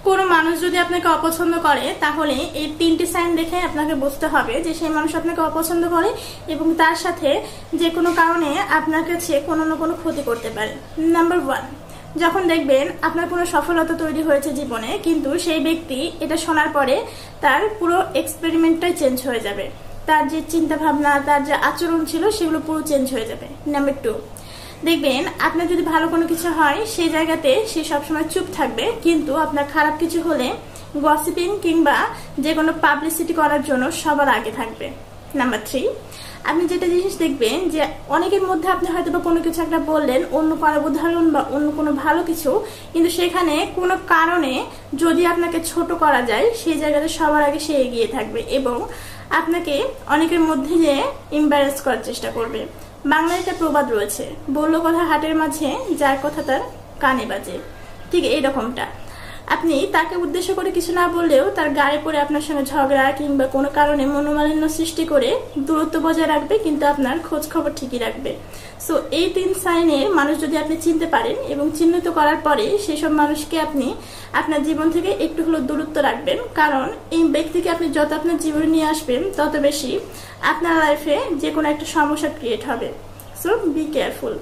কোনো মানুষ যদি আপনাকে অপছন্দ করে তাহলে এই 3টি সাইন দেখে আপনাকে বুঝতে হবে যে সেই মানুষ আপনাকে অপছন্দ করে এবং তার সাথে যে কোনো কারণে আপনার কাছে কোনো না কোনো ক্ষতি করতে পারে। নাম্বার 1, যখন দেখবেন আপনার কোনো সফলতা তৈরি হয়েছে জীবনে, কিন্তু সেই ব্যক্তি এটা শোনার পরে তার পুরো এক্সপেরিমেন্টটাই চেঞ্জ হয়ে যাবে, তার যে চিন্তা ভাবনা, তার যে আচরণ ছিল সেগুলো পুরো চেঞ্জ হয়ে যাবে। নাম্বার 2, দেখবেন আপনার যদি ভালো কোনো কিছু হয় সেই জায়গাতে সে সবসময় চুপ থাকবে, কিন্তু আপনার খারাপ কিছু হলে গসিপিং কিংবা যে কোনো পাবলিসিটি করার জন্য সবার আগে থাকবে। নাম্বার 3, আপনি যেটা জিনিস দেখবেন যে অনেকের মধ্যে আপনি হয়তো বা কোনো কিছু একটা বললেন, অন্য কারো উদাহরণ বা অন্য কোনো ভালো কিছু, কিন্তু সেখানে কোনো কারণে যদি আপনাকে ছোট করা যায় সেই জায়গাতে সবার আগে সে এগিয়ে থাকবে এবং আপনাকে অনেকের মধ্যে যে এম্বারেস করার চেষ্টা করবে। বাংলায় একটা প্রবাদ রয়েছে, বললো কথা হাটের মাঝে, যার কথা তার কানে বাজে। ঠিক এইরকমটা, আপনি তাকে উদ্দেশ্য করে কিছু না বললেও তার গায়ে পড়ে আপনার সঙ্গে ঝগড়া কিংবা কোনো কারণে মনোমালিন্য সৃষ্টি করে দূরত্ব বজায় রাখবে, কিন্তু আপনার খোঁজ খবর ঠিকই রাখবে। সো এই 3 সাইনের মানুষ যদি আপনি চিনতে পারেন এবং চিহ্নিত করার পরে সেসব মানুষকে আপনি আপনার জীবন থেকে একটু হলেও দূরত্ব রাখবেন, কারণ এই ব্যক্তিকে আপনি যত আপনার জীবনে নিয়ে আসবেন তত বেশি আপনার লাইফে যে কোনো একটা সমস্যা ক্রিয়েট হবে। So be careful.